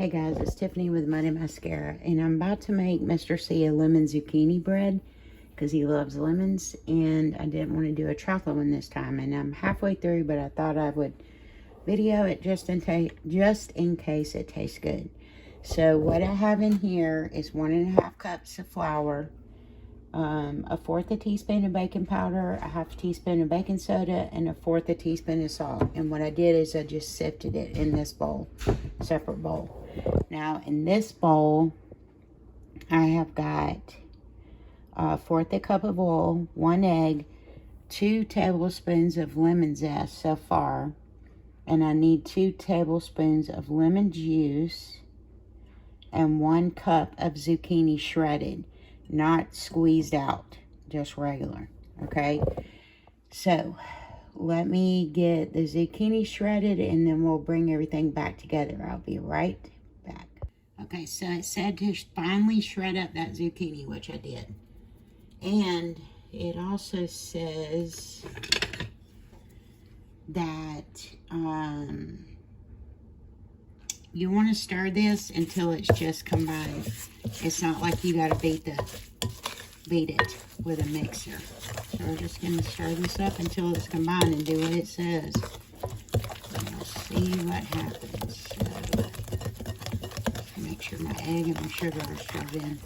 Hey guys, it's Tiffany with Muddy Mascara, and I'm about to make Mr. C a lemon zucchini bread because he loves lemons, and I didn't want to do a chocolate one this time, and I'm halfway through, but I thought I would video it just in case it tastes good. So what I have in here is 1.5 cups of flour, a 1/4 teaspoon of baking powder, a 1/2 teaspoon of baking soda, and a 1/4 teaspoon of salt. And what I did is I just sifted it in this bowl, separate bowl. Now in this bowl, I have got a 1/4 cup of oil, 1 egg, 2 tablespoons of lemon zest so far, and I need 2 tablespoons of lemon juice, and 1 cup of zucchini shredded, not squeezed out, just regular. Okay, so let me get the zucchini shredded and then we'll bring everything back together. I'll be right back. Okay, so it said to finally shred up that zucchini, which I did. And it also says that you want to stir this until it's just combined. It's not like you got to beat it with a mixer. So we're just going to stir this up until it's combined and do what it says. And we'll see what happens. So, make sure my egg and my sugar are stirred in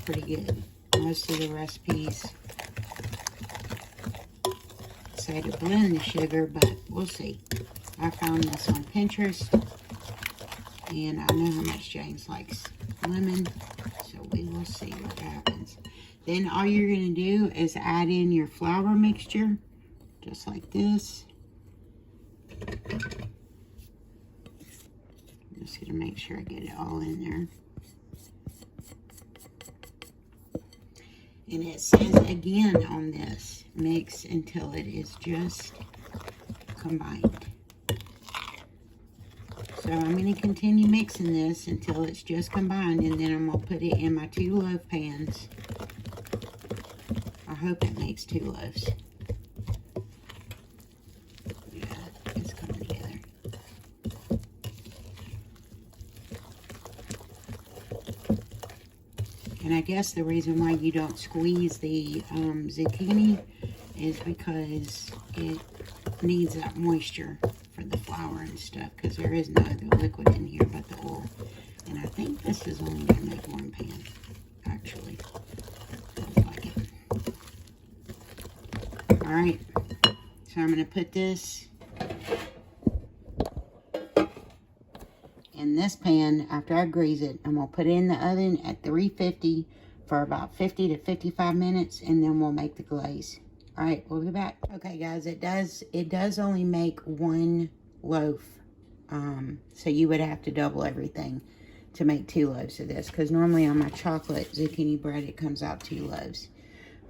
pretty good. Most of the recipes say to blend the sugar, but we'll see. I found this on Pinterest, and I know how much James likes lemon, so we will see what happens. Then all you're going to do is add in your flour mixture, just like this. I'm just going to make sure I get it all in there. And it says again on this, mix until it is just combined. So I'm going to continue mixing this until it's just combined, and then I'm going to put it in my 2 loaf pans. I hope it makes 2 loaves. Yeah, it's coming together. And I guess the reason why you don't squeeze the zucchini is because it needs that moisture for the flour and stuff, because there is no other liquid in here but the oil. And I think this is only going to make 1 pan, actually. Feels like it. Alright, so I'm going to put this in this pan after I grease it. I'm going to put it in the oven at 350 for about 50 to 55 minutes, and then we'll make the glaze. Alright, we'll be back. Okay guys, it does only make 1 loaf. So you would have to double everything to make 2 loaves of this, because normally on my chocolate zucchini bread it comes out 2 loaves.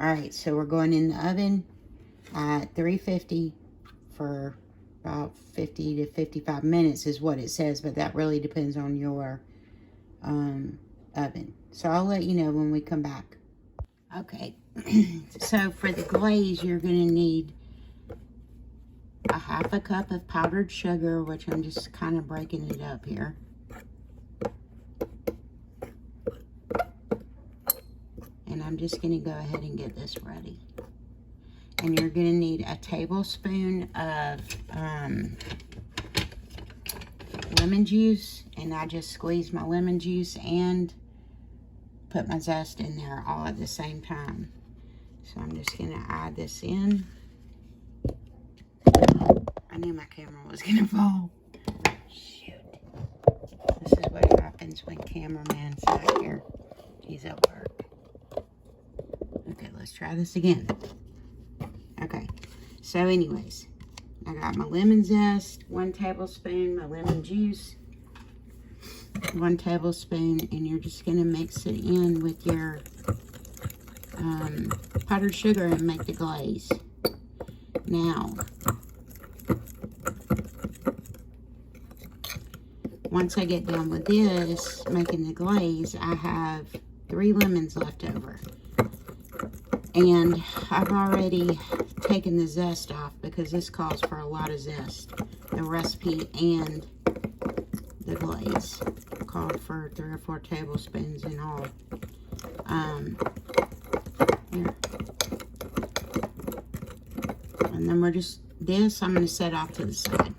Alright, so we're going in the oven at 350 for about 50 to 55 minutes is what it says, but that really depends on your oven. So I'll let you know when we come back. Okay, so for the glaze, you're going to need a 1/2 cup of powdered sugar, which I'm just kind of breaking it up here. And I'm just going to go ahead and get this ready. And you're going to need a tablespoon of lemon juice, and I just squeezed my lemon juice and put my zest in there all at the same time. So I'm just going to add this in. I knew my camera was going to fall. Shoot. This is what happens when cameraman's not here. He's at work. Okay, let's try this again. Okay, so anyways, I got my lemon zest, 1 tablespoon, my lemon juice, 1 tablespoon, and you're just going to mix it in with your powdered sugar and make the glaze. Now, once I get done with this, making the glaze, I have 3 lemons left over. And I've already taken the zest off because this calls for a lot of zest. The recipe and the glaze called for 3 or 4 tablespoons in all. Here. And then we're just, this I'm going to set off to the side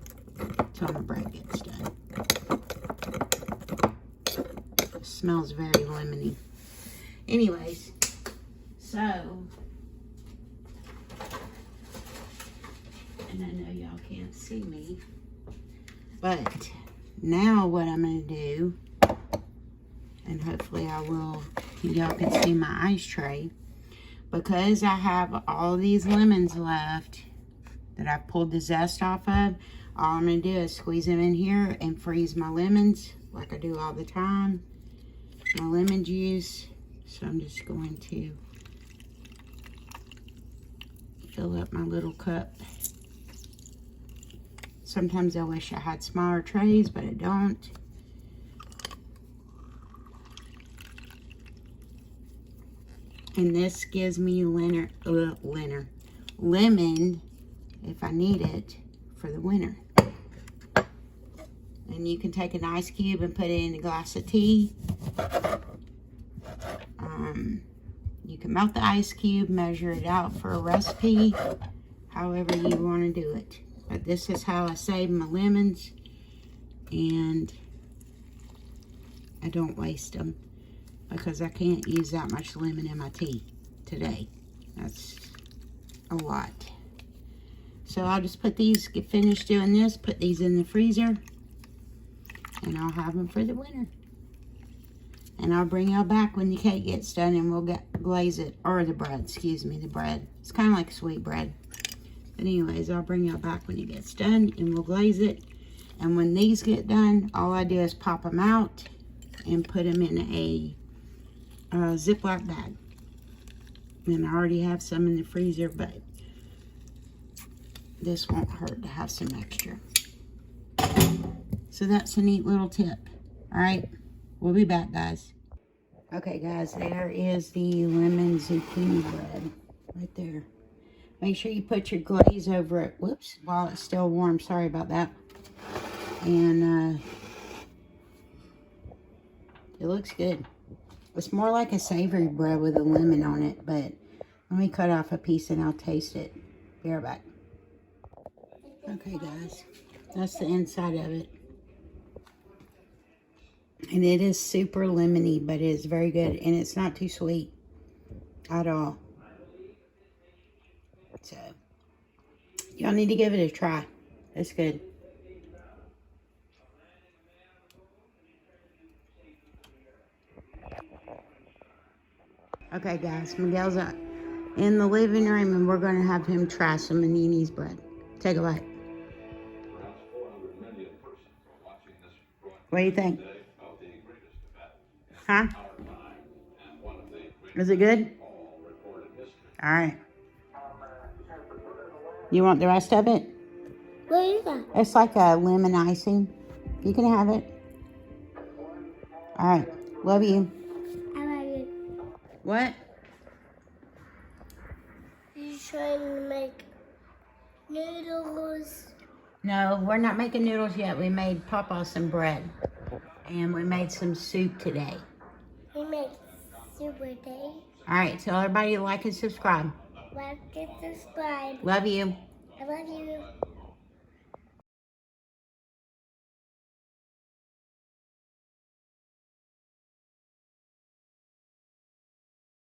until my bread gets done. It smells very lemony. Anyways, so, and I know y'all can't see me, but now what I'm going to do, and hopefully I will, y'all can see my ice tray, because I have all these lemons left that I've pulled the zest off of. All I'm going to do is squeeze them in here and freeze my lemons like I do all the time. My lemon juice. So I'm just going to fill up my little cup. Sometimes I wish I had smaller trays, but I don't. And this gives me lemon if I need it for the winter. And you can take an ice cube and put it in a glass of tea. You can melt the ice cube, measure it out for a recipe, however you want to do it. But this is how I save my lemons, and I don't waste them because I can't use that much lemon in my tea today. That's a lot. So I'll just put these, get finished doing this, put these in the freezer, and I'll have them for the winter. And I'll bring y'all back when the cake gets done and we'll glaze it, or the bread, excuse me, the bread. It's kind of like sweet bread. But anyways, I'll bring y'all back when it gets done and we'll glaze it. And when these get done, all I do is pop them out and put them in a Ziploc bag. And I already have some in the freezer, but this won't hurt to have some extra. So that's a neat little tip. All right, we'll be back, guys. Okay, guys, there is the lemon zucchini bread right there. Make sure you put your glaze over it, whoops, while it's still warm. Sorry about that. And it looks good. It's more like a savory bread with a lemon on it, but let me cut off a piece and I'll taste it. Be right back. Okay, guys, that's the inside of it. And it is super lemony, but it is very good. And it's not too sweet at all. So, y'all need to give it a try. It's good. Okay, guys, Miguel's in the living room, and we're going to have him try some of Nini's bread. Take a bite. What do you think? Huh? Is it good? All right. You want the rest of it? What is that? It's like a lemon icing. You can have it. All right. Love you. I love you. What? You trying to make noodles? No, we're not making noodles yet. We made Papa some bread. And we made some soup today. We make soup today. All right. Tell everybody to like and subscribe. Like and subscribe. Love you. I love you.